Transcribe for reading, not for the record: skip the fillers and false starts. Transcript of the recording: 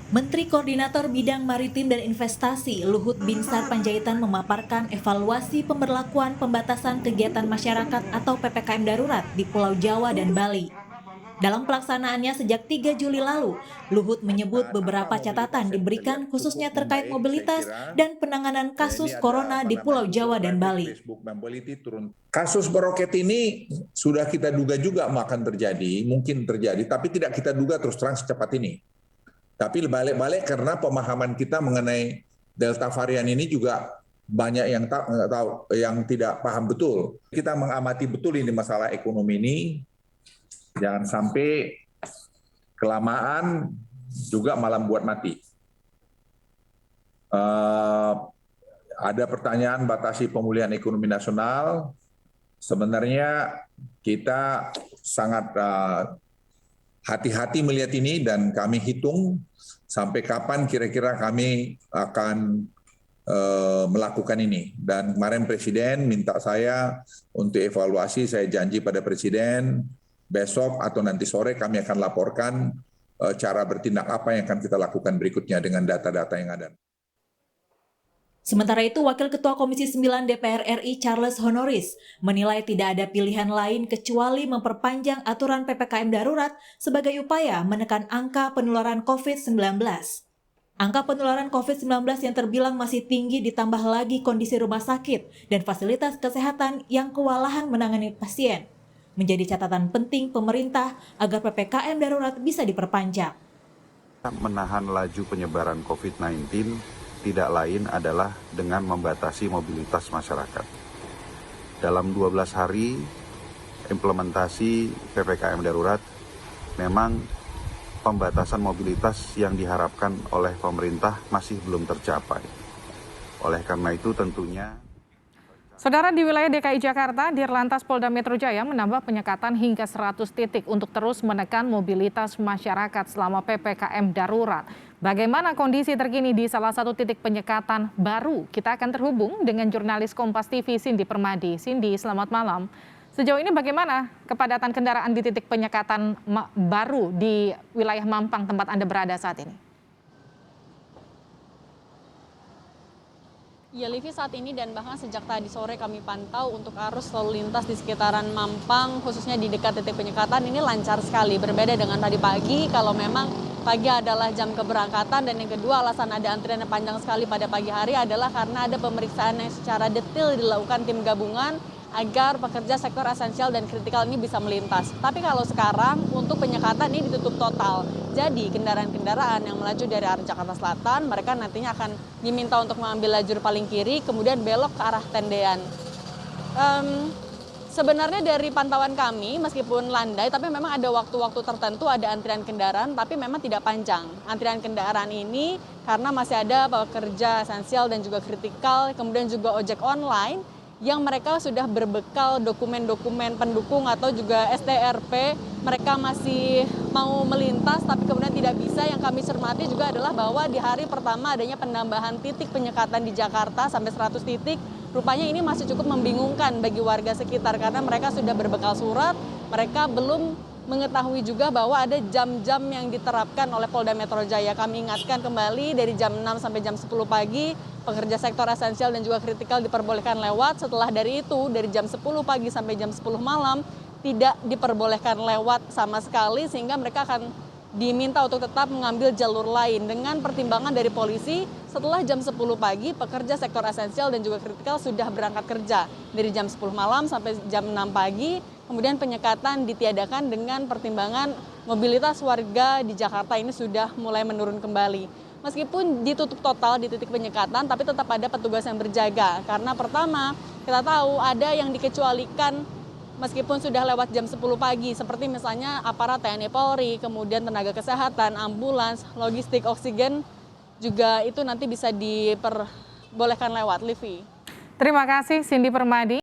Menteri Koordinator Bidang Maritim dan Investasi Luhut Binsar Panjaitan memaparkan evaluasi pemberlakuan pembatasan kegiatan masyarakat atau PPKM darurat di Pulau Jawa dan Bali. Dalam pelaksanaannya sejak 3 Juli lalu, Luhut menyebut beberapa catatan diberikan khususnya terkait mobilitas dan penanganan kasus corona di Pulau Jawa dan Bali. Kasus beroket ini sudah kita duga juga akan terjadi, mungkin terjadi, tapi tidak kita duga terus terang secepat ini. Tapi balik-balik karena pemahaman kita mengenai Delta varian ini juga banyak yang tahu, yang tidak paham betul. Kita mengamati betul ini masalah ekonomi ini, jangan sampai kelamaan juga malah buat mati. Ada pertanyaan batasi pemulihan ekonomi nasional. Sebenarnya kita sangat hati-hati melihat ini dan kami hitung sampai kapan kira-kira kami akan melakukan ini. Dan kemarin Presiden minta saya untuk evaluasi, saya janji pada Presiden besok atau nanti sore kami akan laporkan cara bertindak apa yang akan kita lakukan berikutnya dengan data-data yang ada. Sementara itu, Wakil Ketua Komisi 9 DPR RI Charles Honoris menilai tidak ada pilihan lain kecuali memperpanjang aturan PPKM darurat sebagai upaya menekan angka penularan COVID-19. Angka penularan COVID-19 yang terbilang masih tinggi ditambah lagi kondisi rumah sakit dan fasilitas kesehatan yang kewalahan menangani pasien. Menjadi catatan penting pemerintah agar PPKM darurat bisa diperpanjang. Menahan laju penyebaran COVID-19 tidak lain adalah dengan membatasi mobilitas masyarakat. Dalam 12 hari implementasi PPKM darurat, memang pembatasan mobilitas yang diharapkan oleh pemerintah masih belum tercapai. Oleh karena itu tentunya Saudara, di wilayah DKI Jakarta, Dirlantas Polda Metro Jaya menambah penyekatan hingga 100 titik untuk terus menekan mobilitas masyarakat selama PPKM darurat. Bagaimana kondisi terkini di salah satu titik penyekatan baru? Kita akan terhubung dengan jurnalis Kompas TV Cindy Permadi. Cindy, selamat malam. Sejauh ini bagaimana kepadatan kendaraan di titik penyekatan baru di wilayah Mampang tempat Anda berada saat ini? Ya, Livi, saat ini dan bahkan sejak tadi sore kami pantau untuk arus lalu lintas di sekitaran Mampang, khususnya di dekat titik penyekatan ini lancar sekali. Berbeda dengan tadi pagi, kalau memang pagi adalah jam keberangkatan dan yang kedua alasan ada antrian yang panjang sekali pada pagi hari adalah karena ada pemeriksaan yang secara detail dilakukan tim gabungan agar pekerja sektor esensial dan kritikal ini bisa melintas. Tapi kalau sekarang untuk penyekatan ini ditutup total. Jadi kendaraan-kendaraan yang melaju dari arah Jakarta Selatan, mereka nantinya akan diminta untuk mengambil lajur paling kiri, kemudian belok ke arah tendean. Sebenarnya dari pantauan kami, meskipun landai, tapi memang ada waktu-waktu tertentu ada antrian kendaraan, tapi memang tidak panjang. Antrian kendaraan ini karena masih ada pekerja esensial dan juga kritikal, kemudian juga ojek online, yang mereka sudah berbekal dokumen-dokumen pendukung atau juga STRP, mereka masih mau melintas tapi kemudian tidak bisa. Yang kami cermati juga adalah bahwa di hari pertama adanya penambahan titik penyekatan di Jakarta sampai 100 titik, rupanya ini masih cukup membingungkan bagi warga sekitar karena mereka sudah berbekal surat, mereka belum mengetahui juga bahwa ada jam-jam yang diterapkan oleh Polda Metro Jaya. Kami ingatkan kembali dari jam 6 sampai jam 10 pagi, pekerja sektor esensial dan juga kritikal diperbolehkan lewat. Setelah dari itu, dari jam 10 pagi sampai jam 10 malam, tidak diperbolehkan lewat sama sekali, sehingga mereka akan diminta untuk tetap mengambil jalur lain. Dengan pertimbangan dari polisi, setelah jam 10 pagi, pekerja sektor esensial dan juga kritikal sudah berangkat kerja. Dari jam 10 malam sampai jam 6 pagi, kemudian penyekatan ditiadakan dengan pertimbangan mobilitas warga di Jakarta ini sudah mulai menurun kembali. Meskipun ditutup total di titik penyekatan, tapi tetap ada petugas yang berjaga. Karena pertama, kita tahu ada yang dikecualikan meskipun sudah lewat jam 10 pagi, seperti misalnya aparat TNI Polri, kemudian tenaga kesehatan, ambulans, logistik, oksigen, juga itu nanti bisa diperbolehkan lewat, Livi. Terima kasih Cindy Permadi.